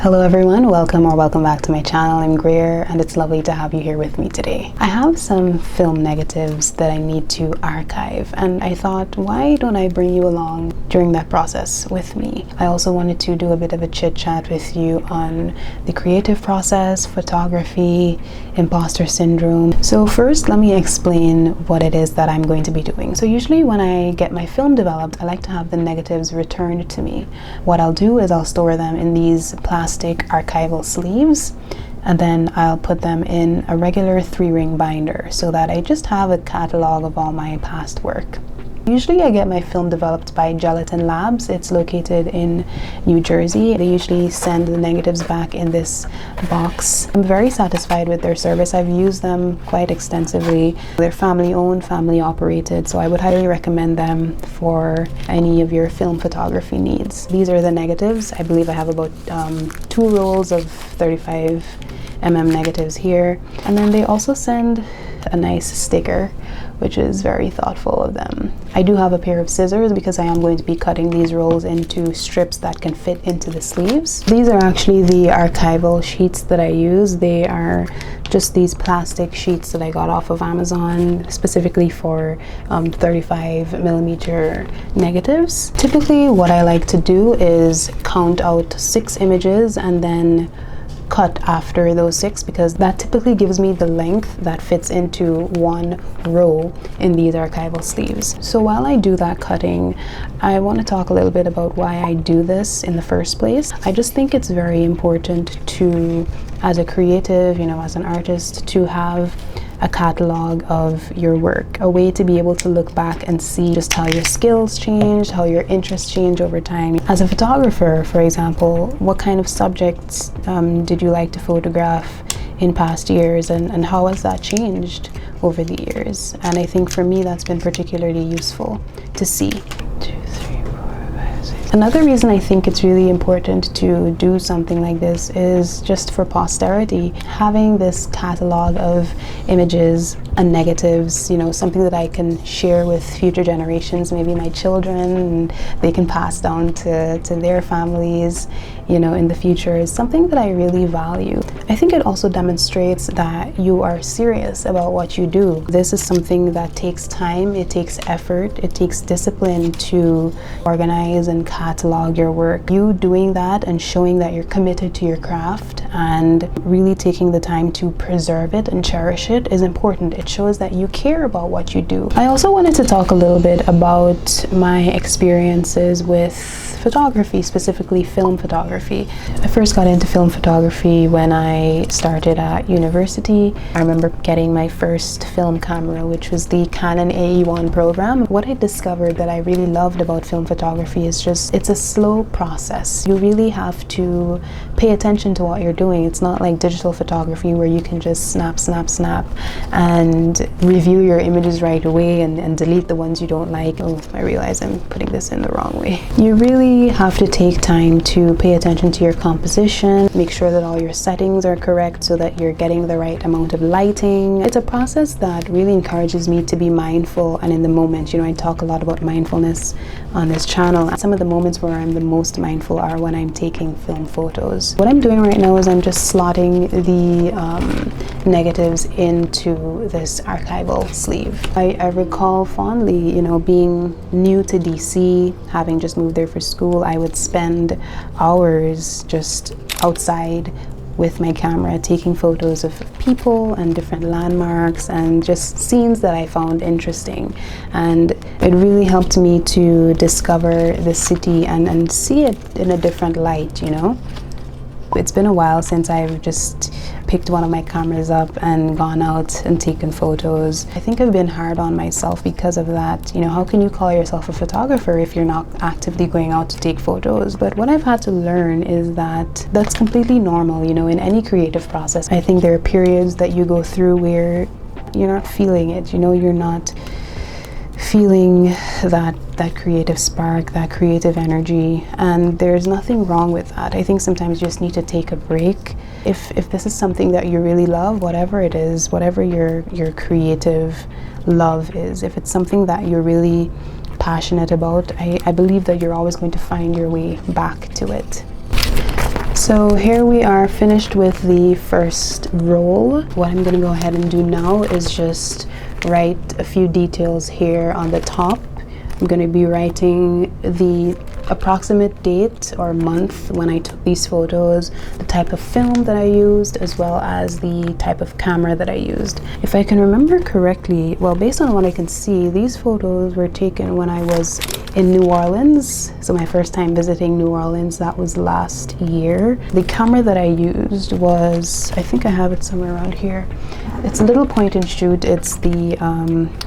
Hello everyone, welcome back to my channel. I'm Greer and it's lovely to have you here with me today. I have some film negatives that I need to archive and I thought, why don't I bring you along during that process with me? I also wanted to do a bit of a chit chat with you on the creative process, photography, imposter syndrome. So first, let me explain what it is that I'm going to be doing. So usually when I get my film developed, I like to have the negatives returned to me. What I'll do is I'll store them in these plastic archival sleeves, and then I'll put them in a regular 3-ring binder so that I just have a catalog of all my past work. Usually I get my film developed by Gelatin Labs. It's located in New Jersey. They usually send the negatives back in this box. I'm very satisfied with their service. I've used them quite extensively. They're family owned, family operated, so I would highly recommend them for any of your film photography needs. These are the negatives. I believe I have about 2 rolls of 35mm negatives here. And then they also send a nice sticker, which is very thoughtful of them. I do have a pair of scissors because I am going to be cutting these rolls into strips that can fit into the sleeves. These are actually the archival sheets that I use. They are just these plastic sheets that I got off of Amazon specifically for 35mm negatives. Typically what I like to do is count out 6 images and then cut after those 6, because that typically gives me the length that fits into 1 row in these archival sleeves. So while I do that cutting, I want to talk a little bit about why I do this in the first place. I just think it's very important to, as a creative, as an artist, to have a catalog of your work, a way to be able to look back and see just how your skills changed, how your interests change over time. As a photographer, for example, what kind of subjects did you like to photograph in past years, and how has that changed over the years? And I think for me that's been particularly useful to see. 2, 3, 4, 5, 6. Another reason I think it's really important to do something like this is just for posterity. Having this catalog of images and negatives, something that I can share with future generations, maybe my children, and they can pass down to their families, in the future, is something that I really value. I think it also demonstrates that you are serious about what you do. This is something that takes time, it takes effort, it takes discipline to organize and catalog your work. You doing that and showing that you're committed to your craft and really taking the time to preserve it and cherish it is important. It shows that you care about what you do. I also wanted to talk a little bit about my experiences with photography, specifically film photography. I first got into film photography when I started at university. I remember getting my first film camera, which was the Canon AE1 program. What I discovered that I really loved about film photography is just, it's a slow process. You really have to pay attention to what you're doing. It's not like digital photography where you can just snap and review your images right away and delete the ones you don't like. Oh, I realize I'm putting this in the wrong way. You really have to take time to pay attention to your composition, make sure that all your settings are correct so that you're getting the right amount of lighting. It's a process that really encourages me to be mindful and in the moment. I talk a lot about mindfulness on this channel. Some of the moments where I'm the most mindful are when I'm taking film photos. What I'm doing right now is I'm just slotting the negatives into this archival sleeve. I recall fondly, being new to DC, having just moved there for school, I would spend hours just outside with my camera taking photos of people and different landmarks and just scenes that I found interesting, and it really helped me to discover the city and see it in a different light. It's been a while since I've just picked one of my cameras up and gone out and taken photos. I think I've been hard on myself because of that. How can you call yourself a photographer if you're not actively going out to take photos? But what I've had to learn is that that's completely normal, in any creative process. I think there are periods that you go through where you're not feeling it, you're not feeling that creative spark, that creative energy, and there's nothing wrong with that. I think sometimes you just need to take a break. If this is something that you really love, whatever it is, whatever your creative love is, if it's something that you're really passionate about, I believe that you're always going to find your way back to it. So here we are finished with the first roll. What I'm going to go ahead and do now is just write a few details here on the top. I'm going to be writing the approximate date or month when I took these photos, the type of film that I used, as well as the type of camera that I used. If I can remember correctly, well, based on what I can see, these photos were taken when I was in New Orleans. So my first time visiting New Orleans, that was last year. The camera that I used was, I think I have it somewhere around here. It's a little point and shoot. It's the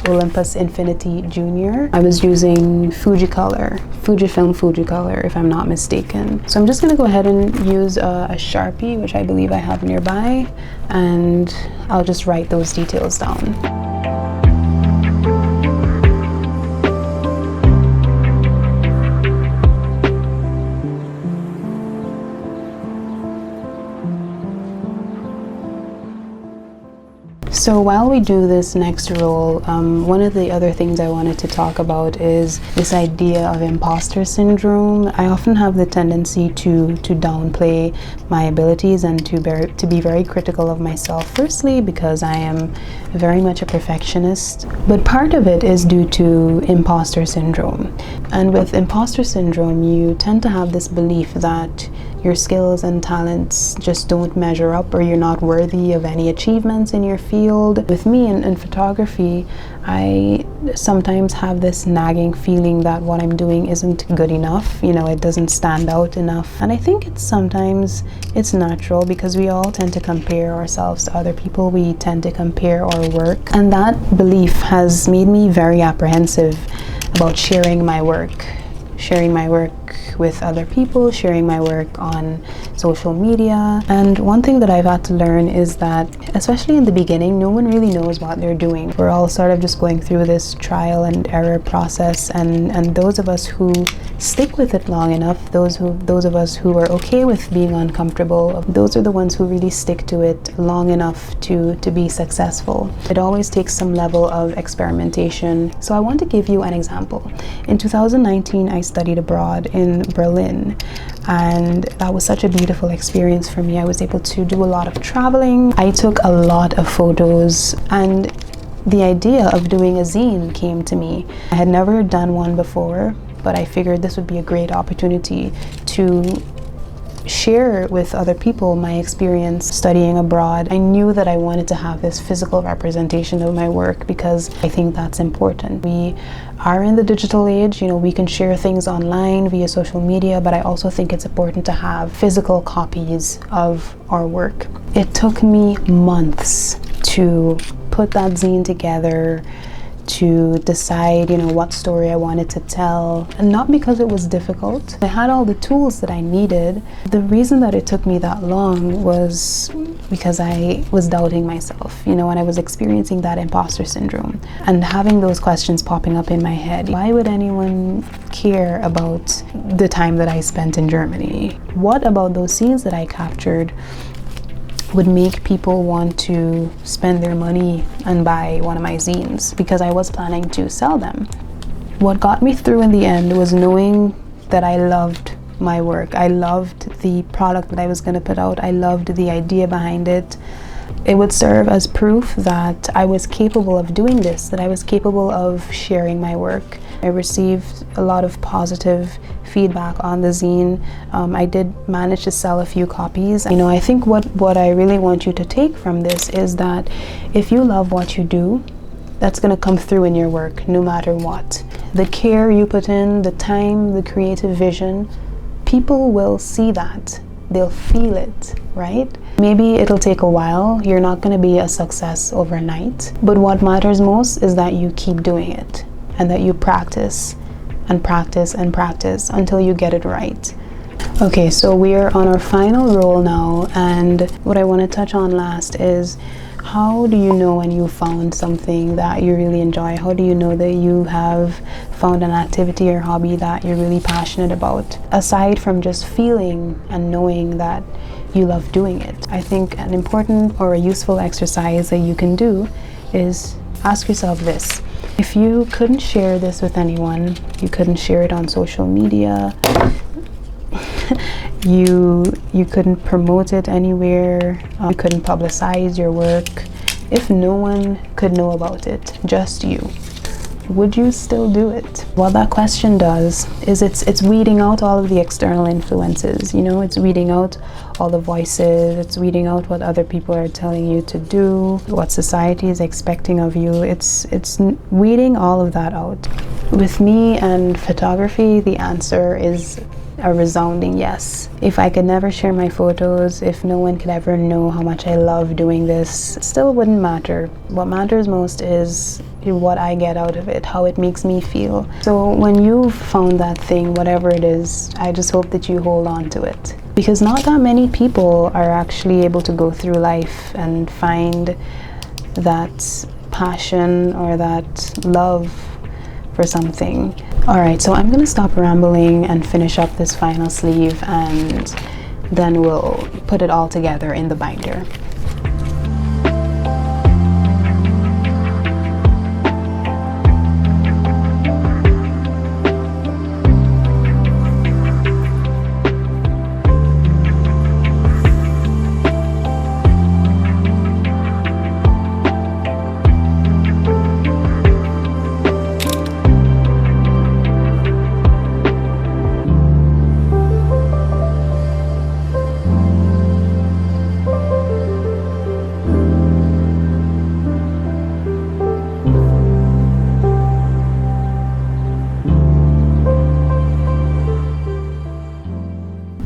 Olympus Infinity Junior. I was using Fujifilm Fujicolor, if I'm not mistaken. So I'm just gonna go ahead and use a Sharpie, which I believe I have nearby, and I'll just write those details down. So while we do this next roll, one of the other things I wanted to talk about is this idea of imposter syndrome. I often have the tendency to downplay my abilities and to be very critical of myself. Firstly, because I am very much a perfectionist, but part of it is due to imposter syndrome. And with imposter syndrome, you tend to have this belief that your skills and talents just don't measure up, or you're not worthy of any achievements in your field. With me in photography, I sometimes have this nagging feeling that what I'm doing isn't good enough. You know, it doesn't stand out enough. And I think sometimes it's natural because we all tend to compare ourselves to other people. We tend to compare our work. And that belief has made me very apprehensive about sharing my work with other people, sharing my work on social media. And one thing that I've had to learn is that, especially in the beginning, no one really knows what they're doing. We're all sort of just going through this trial and error process, and those of us who stick with it long enough, those of us who are okay with being uncomfortable, those are the ones who really stick to it long enough to be successful. It always takes some level of experimentation. So I want to give you an example. In 2019, I studied abroad in Berlin, and that was such a beautiful experience for me. I was able to do a lot of traveling. I took a lot of photos, and the idea of doing a zine came to me. I had never done one before, but I figured this would be a great opportunity to share with other people my experience studying abroad. I knew that I wanted to have this physical representation of my work because I think that's important. We are in the digital age, you know, we can share things online via social media, but I also think it's important to have physical copies of our work. It took me months to put that zine together, to decide, you know, what story I wanted to tell, and not because it was difficult. I had all the tools that I needed. The reason that it took me that long was because I was doubting myself, you know, and I was experiencing that imposter syndrome and having those questions popping up in my head. Why would anyone care about the time that I spent in Germany? What about those scenes that I captured would make people want to spend their money and buy one of my zines, because I was planning to sell them. What got me through in the end was knowing that I loved my work. I loved the product that I was going to put out. I loved the idea behind it. It would serve as proof that I was capable of doing this, that I was capable of sharing my work. I received a lot of positive feedback on the zine. I did manage to sell a few copies. You know, I think what I really want you to take from this is that if you love what you do, that's going to come through in your work no matter what. The care you put in, the time, the creative vision, people will see that. They'll feel it, right? Maybe it'll take a while. You're not going to be a success overnight. But what matters most is that you keep doing it and that you practice and practice and practice until you get it right. Okay, so we are on our final roll now, and what I want to touch on last is, how do you know when you found something that you really enjoy? How do you know that you have found an activity or hobby that you're really passionate about? Aside from just feeling and knowing that you love doing it, I think an important or a useful exercise that you can do is ask yourself this. If you couldn't share this with anyone, you couldn't share it on social media, You couldn't promote it anywhere, you couldn't publicize your work. If no one could know about it, just you, would you still do it? What that question does is it's weeding out all of the external influences, you know, it's weeding out all the voices, it's weeding out what other people are telling you to do, what society is expecting of you. It's weeding all of that out. With me and photography, the answer is a resounding yes. If I could never share my photos, if no one could ever know how much I love doing this, it still wouldn't matter. What matters most is what I get out of it, how it makes me feel. So when you've found that thing, whatever it is, I just hope that you hold on to it. Because not that many people are actually able to go through life and find that passion or that love for something. All right, so I'm gonna stop rambling and finish up this final sleeve, and then we'll put it all together in the binder.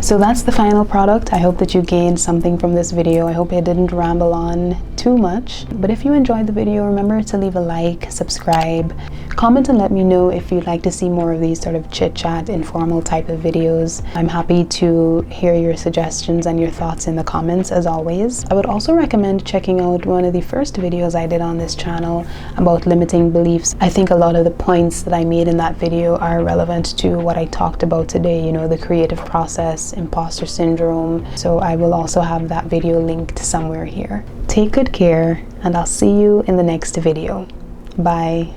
So that's the final product. I hope that you gained something from this video. I hope I didn't ramble on too much. But if you enjoyed the video, remember to leave a like, subscribe, comment and let me know if you'd like to see more of these sort of chit-chat, informal type of videos. I'm happy to hear your suggestions and your thoughts in the comments as always. I would also recommend checking out one of the first videos I did on this channel about limiting beliefs. I think a lot of the points that I made in that video are relevant to what I talked about today, you know, the creative process, imposter syndrome. So I will also have that video linked somewhere here. Take good care, and I'll see you in the next video. Bye.